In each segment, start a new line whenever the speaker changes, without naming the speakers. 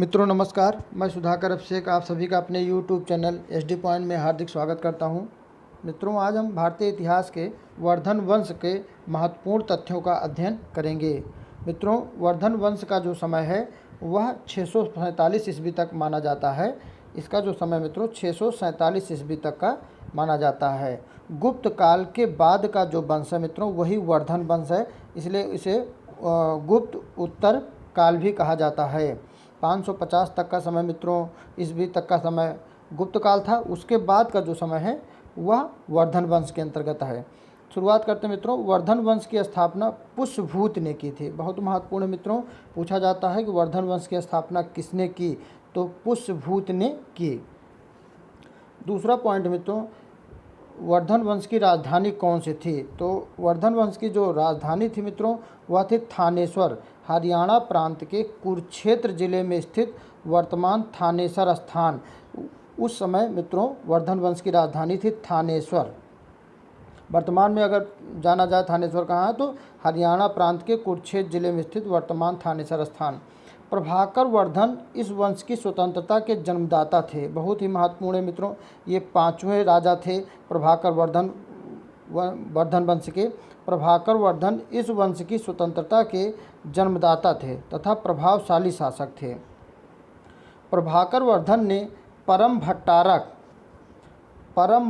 मित्रों नमस्कार, मैं सुधाकर अभिषेक आप सभी का अपने YouTube चैनल SD पॉइंट में हार्दिक स्वागत करता हूं। मित्रों आज हम भारतीय इतिहास के वर्धन वंश के महत्वपूर्ण तथ्यों का अध्ययन करेंगे। मित्रों वर्धन वंश का जो समय है वह 647 ईस्वी तक माना जाता है। इसका जो समय मित्रों 647 ईस्वी तक का माना जाता है। गुप्त काल के बाद का जो वंश है मित्रों वही वर्धन वंश है, इसलिए इसे गुप्त उत्तर काल भी कहा जाता है। 550 तक का समय मित्रों ईस्वी तक का समय गुप्त काल था। उसके बाद का जो समय है वह वर्धन वंश के अंतर्गत है। शुरुआत करते हैं मित्रों। वर्धन वंश की स्थापना पुष्यभूत ने की थी। बहुत महत्वपूर्ण मित्रों, पूछा जाता है कि वर्धन वंश की स्थापना किसने की, तो पुष्यभूत ने की। दूसरा पॉइंट मित्रों, वर्धन वंश की राजधानी कौन सी थी, तो वर्धन वंश की जो राजधानी थी मित्रों वह थी थानेश्वर। हरियाणा प्रांत के कुरुक्षेत्र जिले में स्थित वर्तमान थानेसर स्थान, उस समय मित्रों वर्धन वंश की राजधानी थी थानेश्वर। वर्तमान में अगर जाना जाए थानेश्वर कहाँ है, तो हरियाणा प्रांत के कुरुक्षेत्र जिले में स्थित वर्तमान थानेसर स्थान। प्रभाकर वर्धन इस वंश की स्वतंत्रता के जन्मदाता थे। बहुत ही महत्वपूर्ण है मित्रों, ये पांचवें राजा थे प्रभाकर वर्धन वंश के। प्रभाकर वर्धन इस वंश की स्वतंत्रता के जन्मदाता थे तथा प्रभावशाली शासक थे। प्रभाकर वर्धन ने परम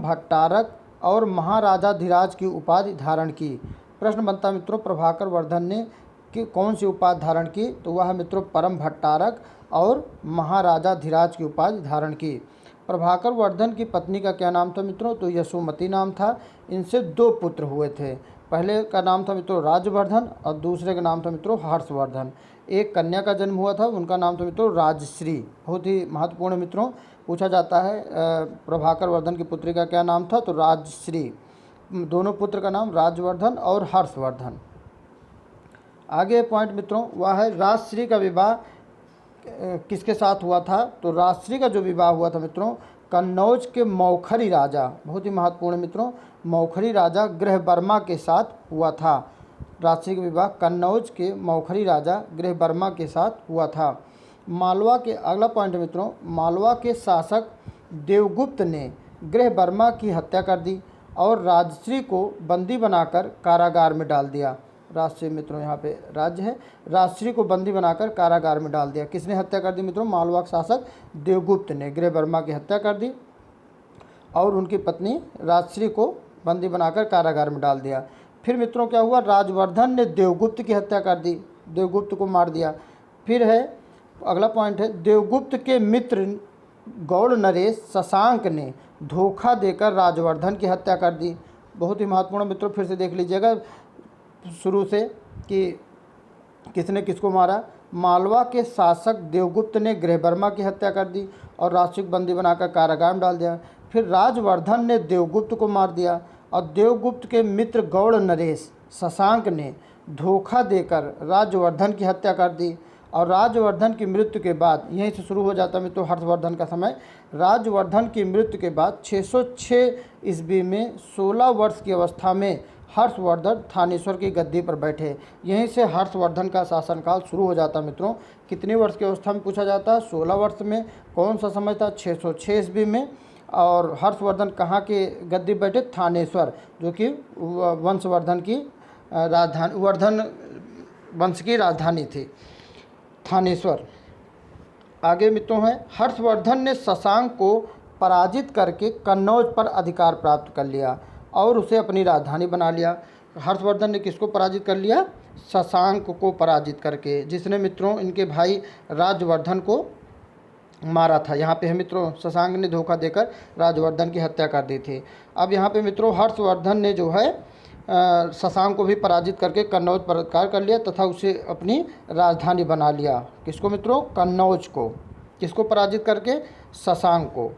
भट्टारक और महाराजाधिराज की उपाधि धारण की। प्रश्न बनता मित्रों, प्रभाकर वर्धन ने कि कौन सी उपाधि धारण की, तो वह मित्रों परम भट्टारक और महाराजाधिराज की उपाधि धारण की। प्रभाकर वर्धन की पत्नी का क्या नाम था मित्रों, तो यशोमती नाम था। इनसे दो पुत्र हुए थे। पहले का नाम था मित्रों राजवर्धन और दूसरे का नाम था मित्रों हर्षवर्धन। एक कन्या का जन्म हुआ था, उनका नाम था मित्रों राजश्री। बहुत ही महत्वपूर्ण मित्रों, पूछा जाता है प्रभाकर वर्धन की पुत्री का क्या नाम था, तो राजश्री। दोनों पुत्र का नाम राजवर्धन और हर्षवर्धन। आगे पॉइंट मित्रों वह है राजश्री का विवाह किसके साथ हुआ था, तो राजश्री का जो विवाह हुआ था मित्रों कन्नौज के मौखरी राजा, बहुत ही महत्वपूर्ण मित्रों, मौखरी राजा गृहबर्मा के साथ हुआ था। राजश्री का विवाह कन्नौज के मौखरी राजा गृहबर्मा के साथ हुआ था। मालवा के अगला पॉइंट मित्रों, मालवा के शासक देवगुप्त ने गृहबर्मा की हत्या कर दी और राजश्री को बंदी बनाकर कारागार में डाल दिया। राजश्री मित्रों यहाँ पे राज्य है, राजश्री को बंदी बनाकर कारागार में डाल दिया। किसने हत्या कर दी मित्रों, मालवा के शासक देवगुप्त ने गृहबर्मा की हत्या कर दी और उनकी पत्नी राजश्री को बंदी बनाकर कारागार में डाल दिया। फिर मित्रों क्या हुआ, राजवर्धन ने देवगुप्त की हत्या कर दी, देवगुप्त को मार दिया। फिर है अगला पॉइंट है, देवगुप्त के मित्र गौड़ नरेश शशांक ने धोखा देकर राजवर्धन की हत्या कर दी। बहुत ही महत्वपूर्ण मित्रों, फिर से देख लीजिएगा शुरू से कि किसने किसको मारा। मालवा के शासक देवगुप्त ने गृहबर्मा की हत्या कर दी और राजश्री को बंदी बनाकर कारागार में डाल दिया। फिर राजवर्धन ने देवगुप्त को मार दिया और देवगुप्त के मित्र गौड़ नरेश शशांक ने धोखा देकर राजवर्धन की हत्या कर दी। और राजवर्धन की मृत्यु के बाद, यहीं से शुरू हो जाता है मित्रों हर्षवर्धन का समय। राजवर्धन की मृत्यु के बाद 606 ईस्वी में 16 वर्ष की अवस्था में हर्षवर्धन थानेश्वर की गद्दी पर बैठे। यहीं से हर्षवर्धन का शासनकाल शुरू हो जाता मित्रों। कितने वर्ष की अवस्था में पूछा जाता है, 16 वर्ष में। कौन सा समय था, 606 ईस्वी में। और हर्षवर्धन कहाँ के गद्दी बैठे, थानेश्वर, जो कि वंशवर्धन की राजधानी, वर्धन वंश की राजधानी थी थानेश्वर। आगे मित्रों है, हर्षवर्धन ने शशांक को पराजित करके कन्नौज पर अधिकार प्राप्त कर लिया और उसे अपनी राजधानी बना लिया। हर्षवर्धन ने किसको पराजित कर लिया, शशांक को पराजित करके, जिसने मित्रों इनके भाई राजवर्धन को मारा था। यहाँ पे है मित्रों शशांक ने धोखा देकर राजवर्धन की हत्या कर दी थी। अब यहाँ पे मित्रों हर्षवर्धन ने जो है शशांक को भी पराजित करके कन्नौज पर अधिकार कर लिया तथा उसे अपनी राजधानी बना लिया। किसको मित्रों, कन्नौज को। किसको पराजित करके, शशांक को।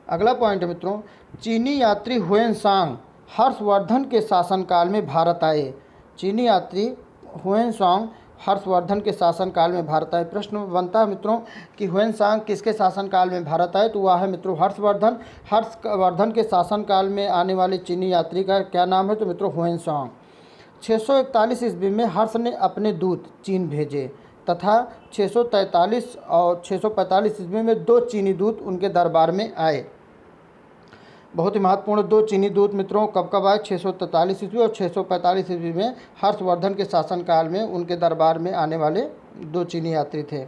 अगला पॉइंट मित्रों, चीनी यात्री हुएनसांग हर्षवर्धन के शासनकाल में भारत आए। चीनी यात्री हुएनसांग हर्षवर्धन के शासनकाल में भारत आए। प्रश्न बनता है मित्रों कि हुएनसांग किसके शासनकाल में भारत आए, तो वह है मित्रों हर्षवर्धन। हर्षवर्धन के शासनकाल में आने वाले चीनी यात्री का क्या नाम है, तो मित्रों हुएनसांग। 641 ईस्वी में हर्ष ने अपने दूत चीन भेजे। तथा 643 और 645 ईस्वी में 2 चीनी दूत उनके दरबार में आए। बहुत ही महत्वपूर्ण 2 चीनी दूत मित्रों कब कब आए? 643 ईस्वी और 645 ईस्वी में हर्षवर्धन के शासनकाल में उनके दरबार में आने वाले 2 चीनी यात्री थे।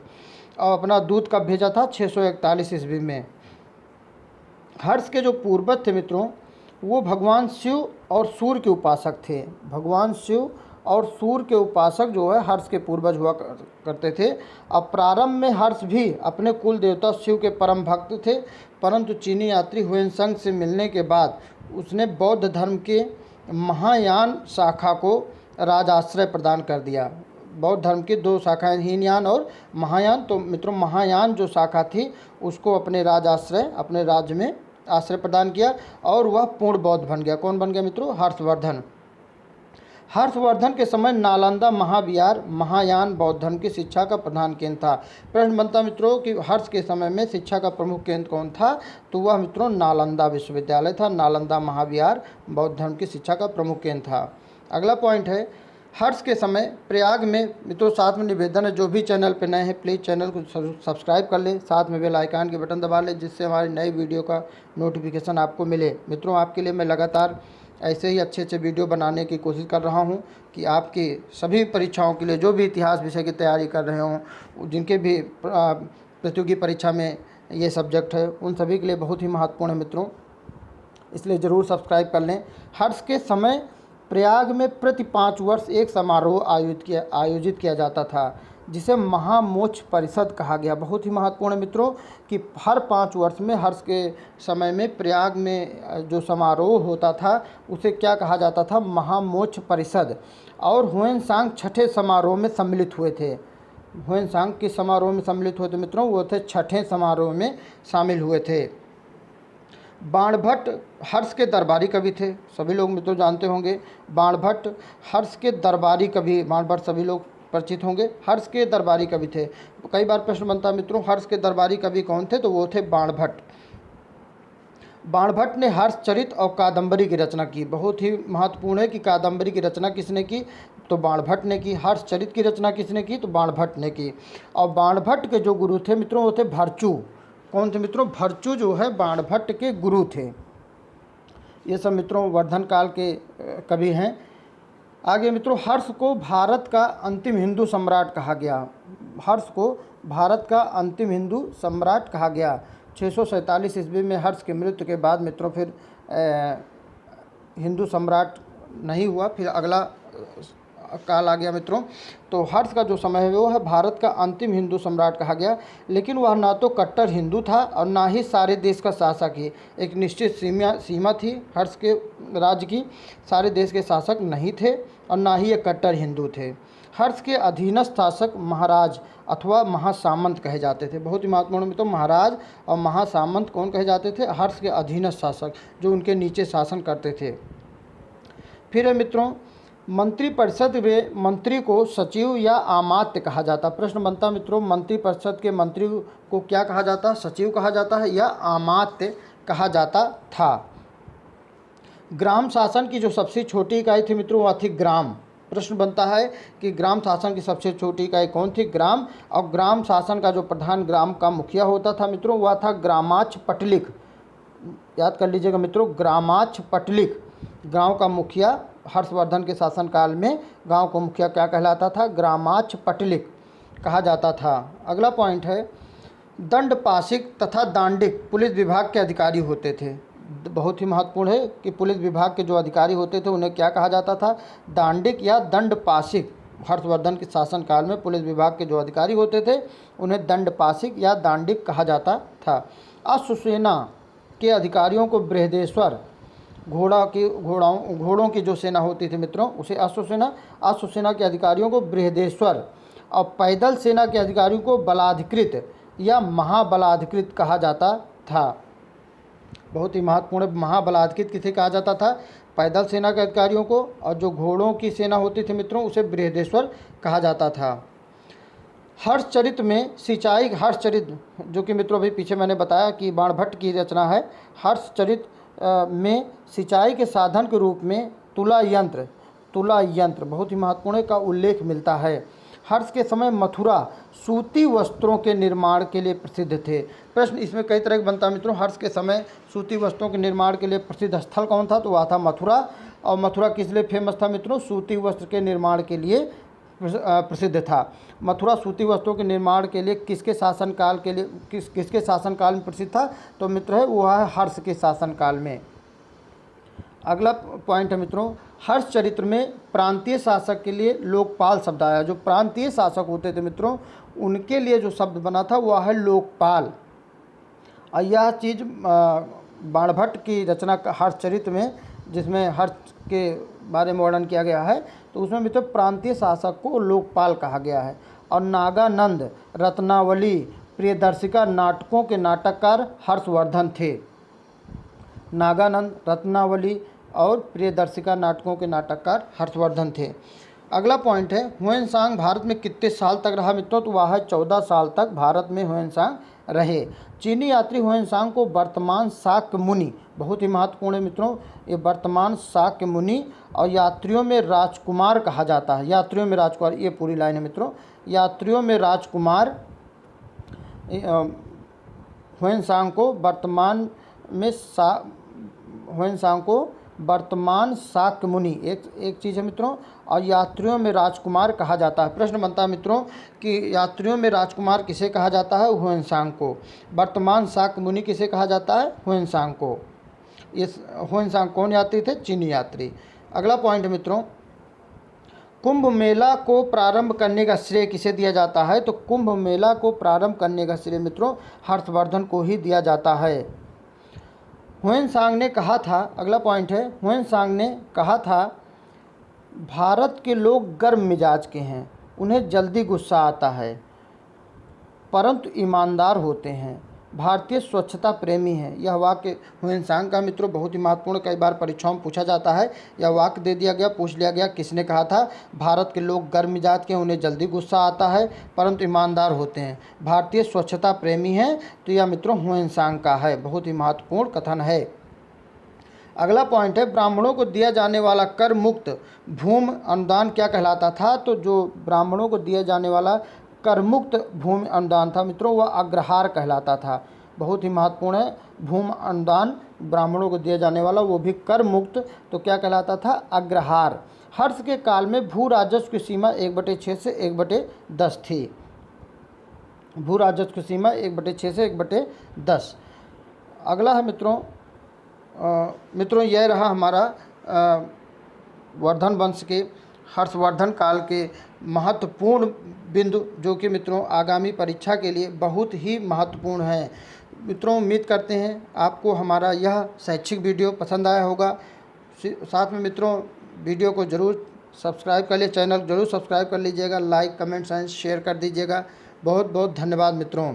और अपना दूत कब भेजा था? 641 ईस्वी में। हर्ष के जो पूर्वज थे मित्रों वो भगवान शिव और सूर्य के उपासक थे। भगवान शिव और सूर्य के उपासक जो है हर्ष के पूर्वज हुआ करते थे। अब प्रारंभ में हर्ष भी अपने कुल देवता शिव के परम भक्त थे, परंतु चीनी यात्री हुएनसंग से मिलने के बाद उसने बौद्ध धर्म के महायान शाखा को राजाश्रय प्रदान कर दिया। बौद्ध धर्म की 2 शाखाएं, हीनयान और महायान। तो मित्रों महायान जो शाखा थी उसको अपने राजाश्रय, अपने राज्य में आश्रय प्रदान किया और वह पूर्ण बौद्ध बन गया। कौन बन गया मित्रों? हर्षवर्धन। हर्षवर्धन के समय नालंदा महाविहार महायान बौद्ध धर्म की शिक्षा का प्रधान केंद्र था। प्रश्न बनता मित्रों कि हर्ष के समय में शिक्षा का प्रमुख केंद्र कौन था? तो वह मित्रों नालंदा विश्वविद्यालय था। नालंदा महाविहार बौद्ध धर्म की शिक्षा का प्रमुख केंद्र था। अगला पॉइंट है हर्ष के समय प्रयाग में मित्रों, साथ में निवेदन है जो भी चैनल पर नए हैं प्लीज़ चैनल को सब्सक्राइब कर ले, साथ में बेल आइकन के बटन दबा ले जिससे हमारी नई वीडियो का नोटिफिकेशन आपको मिले। मित्रों आपके लिए मैं लगातार ऐसे ही अच्छे अच्छे वीडियो बनाने की कोशिश कर रहा हूं कि आपकी सभी परीक्षाओं के लिए, जो भी इतिहास विषय की तैयारी कर रहे हों, जिनके भी प्रतियोगी परीक्षा में ये सब्जेक्ट है, उन सभी के लिए बहुत ही महत्वपूर्ण है मित्रों, इसलिए ज़रूर सब्सक्राइब कर लें। हर्ष के समय प्रयाग में प्रति 5 वर्ष एक समारोह आयोजित किया जाता था जिसे महामोक्ष परिषद कहा गया। बहुत ही महत्वपूर्ण मित्रों कि हर 5 वर्ष में हर्ष के समय में प्रयाग में जो समारोह होता था उसे क्या कहा जाता था? महामोक्ष परिषद। और हुएनसांग छठे समारोह में सम्मिलित हुए थे। हुएनसांग किस समारोह में सम्मिलित हुए थे मित्रों? वो थे छठे समारोह में शामिल हुए थे। बाणभट्ट हर्ष के दरबारी कवि थे, सभी लोग मित्रों जानते होंगे। बाणभट्ट हर्ष के दरबारी कवि, बाणभट्ट सभी लोग परिचित होंगे, हर्ष के दरबारी कवि थे। कई बार प्रश्न बनता है मित्रों हर्ष के दरबारी कवि कौन थे? तो वो थे बाणभट्ट। बाणभट्ट ने हर्षचरित और कादंबरी की रचना की। बहुत ही महत्वपूर्ण है कि कादंबरी की रचना किसने की? तो बाणभट्ट ने की। हर्षचरित की रचना किसने की? तो बाणभट्ट ने की। और बाणभट्ट के जो गुरु थे मित्रों वो थे भरचू। कौन थे मित्रों? भरचू जो है बाणभट्ट के गुरु थे। ये सब मित्रों वर्धन काल के कवि हैं। आगे मित्रों हर्ष को भारत का अंतिम हिंदू सम्राट कहा गया। हर्ष को भारत का अंतिम हिंदू सम्राट कहा गया। 647 ईस्वी में हर्ष की मृत्यु के बाद मित्रों फिर हिंदू सम्राट नहीं हुआ, फिर अगला काल आ गया मित्रों। तो हर्ष का जो समय है वो है भारत का अंतिम हिंदू सम्राट कहा गया। लेकिन वह ना तो कट्टर हिंदू था और ना ही सारे देश का शासक ही। एक निश्चित सीमा थी हर्ष के राज्य की, सारे देश के शासक नहीं थे और ना ही ये कट्टर हिंदू थे। हर्ष के अधीनस्थ शासक महाराज अथवा महासामंत कहे जाते थे। बहुत ही महत्वपूर्ण मित्रों महाराज और महासामंत कौन कहे जाते थे? हर्ष के अधीनस्थ शासक जो उनके नीचे शासन करते थे। फिर है मित्रों मंत्रिपरिषद में मंत्री को सचिव या अमात्य कहा जाता। प्रश्न बनता मित्रों मंत्रिपरिषद के मंत्री को क्या कहा जाता? सचिव कहा जाता है या अमात्य कहा जाता था। ग्राम शासन की जो सबसे छोटी इकाई थी मित्रों वह थी ग्राम। प्रश्न बनता है कि ग्राम शासन की सबसे छोटी इकाई कौन थी? ग्राम। और ग्राम शासन का जो प्रधान ग्राम का मुखिया होता था मित्रों वह था ग्रामाक्ष पटलिक। याद कर लीजिएगा मित्रों ग्रामाक्ष पटलिक गांव का मुखिया। हर्षवर्धन के शासनकाल में गांव को मुखिया क्या कहलाता था? ग्रामाक्ष पटलिक कहा जाता था। अगला पॉइंट है दंडपाशिक तथा दांडिक पुलिस विभाग के अधिकारी होते थे। बहुत ही महत्वपूर्ण है कि पुलिस विभाग के जो अधिकारी होते थे उन्हें क्या कहा जाता था? दांडिक या दंडपाशिक। हर्षवर्धन के शासनकाल में पुलिस विभाग के जो अधिकारी होते थे उन्हें दंडपाशिक या दांडिक कहा जाता था। अश्वसेना के अधिकारियों को बृहदेश्वर, घोड़ों की जो सेना होती थी मित्रों उसे अश्वसेना के अधिकारियों को बृहदेश्वर और पैदल सेना के अधिकारियों को बलाधिकृत या महाबलाधिकृत कहा जाता था। बहुत ही महत्वपूर्ण महाबलाधिकृत किसे कहा जाता था? पैदल सेना के अधिकारियों को। और जो घोड़ों की सेना होती थी मित्रों उसे बृहदेश्वर कहा जाता था। हर्षचरित में सिंचाई, हर्षचरित जो कि मित्रों अभी पीछे मैंने बताया कि बाणभट्ट की रचना है। हर्षचरित में सिंचाई के साधन के रूप में तुला यंत्र बहुत ही महत्वपूर्ण का उल्लेख मिलता है। हर्ष के समय मथुरा सूती वस्त्रों के निर्माण के लिए प्रसिद्ध थे। प्रश्न इसमें कई तरह का बनता है मित्रों। हर्ष के समय सूती वस्त्रों के निर्माण के लिए प्रसिद्ध स्थल कौन था? तो वह था मथुरा। और मथुरा किस लिए फेमस था मित्रों? सूती वस्त्र के निर्माण के लिए प्रसिद्ध था। मथुरा सूती वस्त्रों के निर्माण के लिए किसके शासनकाल के लिए किसके शासनकाल में प्रसिद्ध था? तो मित्र है वह है हर्ष के शासनकाल में। अगला पॉइंट है मित्रों, हर्ष चरित्र में प्रांतीय शासक के लिए लोकपाल शब्द आया। जो प्रांतीय शासक होते थे मित्रों, उनके लिए जो शब्द बना था वह है लोकपाल। और यह चीज़ बाणभट्ट की रचना हर्ष चरित्र में, जिसमें हर्ष के बारे में वर्णन किया गया है, तो उसमें मित्रों प्रांतीय शासक को लोकपाल कहा गया है। और नागानंद, रत्नावली, प्रियदर्शिका नाटकों के नाटककार हर्षवर्धन थे। नागानंद, रत्नावली और प्रियदर्शिका नाटकों के नाटककार हर्षवर्धन थे। अगला पॉइंट है, ह्वेनसांग भारत में कितने साल तक रहा मित्रों? तो वह 14 साल तक भारत में ह्वेनसांग रहे। चीनी यात्री ह्वेनसांग को वर्तमान शाक्य मुनि, बहुत ही महत्वपूर्ण है मित्रों, ये वर्तमान शाक्य मुनि और यात्रियों में राजकुमार कहा जाता है। यात्रियों में राजकुमार, ये पूरी लाइन है मित्रों। यात्रियों में राजकुमार ह्वेनसांग को वर्तमान शाक्य मुनि एक चीज़ है मित्रों, और यात्रियों में राजकुमार कहा जाता है। प्रश्न बनता है मित्रों कि यात्रियों में राजकुमार किसे कहा जाता है? ह्वेनसांग को। वर्तमान शाक्य मुनि किसे कहा जाता है? ह्वेनसांग को। ये ह्वेनसांग कौन यात्री थे? चीनी यात्री। अगला पॉइंट है मित्रों, कुंभ मेला को प्रारंभ करने का श्रेय किसे दिया जाता है? तो कुंभ मेला को प्रारंभ करने का श्रेय मित्रों हर्षवर्धन को ही दिया जाता है। ह्वेनसांग ने कहा था, अगला पॉइंट है, ह्वेनसांग ने कहा था भारत के लोग गर्म मिजाज के हैं, उन्हें जल्दी गुस्सा आता है, परंतु ईमानदार होते हैं, भारतीय स्वच्छता प्रेमी हैं। यह वाक्य ह्वेनसांग का मित्रों बहुत ही महत्वपूर्ण, कई बार परीक्षाओं में पूछा जाता है। यह वाक्य दे दिया गया, पूछ लिया गया किसने कहा था? भारत के लोग गर्म मिजाज के, उन्हें जल्दी गुस्सा आता है, परंतु ईमानदार होते हैं, भारतीय स्वच्छता प्रेमी हैं। तो यह मित्रों ह्वेनसांग का है, बहुत ही महत्वपूर्ण कथन है। अगला पॉइंट है, ब्राह्मणों को दिया जाने वाला कर मुक्त भूमि अनुदान क्या कहलाता था? तो जो ब्राह्मणों को दिया जाने वाला कर मुक्त भूमि अनुदान था मित्रों, वह अग्रहार कहलाता था। बहुत ही महत्वपूर्ण है, भूमि अनुदान ब्राह्मणों को दिया जाने वाला, वो भी कर मुक्त, तो क्या कहलाता था? अग्रहार। हर्ष के काल में भू राजस्व की सीमा 1/6 से 1/10 थी। भू राजस्व की सीमा 1/6 से 1/10। अगला है मित्रों यह रहा हमारा वर्धन वंश के हर्षवर्धन काल के महत्वपूर्ण बिंदु, जो कि मित्रों आगामी परीक्षा के लिए बहुत ही महत्वपूर्ण है। मित्रों उम्मीद करते हैं आपको हमारा यह शैक्षिक वीडियो पसंद आया होगा। साथ में मित्रों वीडियो को ज़रूर सब्सक्राइब कर लीजिए, चैनल ज़रूर सब्सक्राइब कर लीजिएगा, लाइक कमेंट्स एंड शेयर कर दीजिएगा। बहुत बहुत धन्यवाद मित्रों।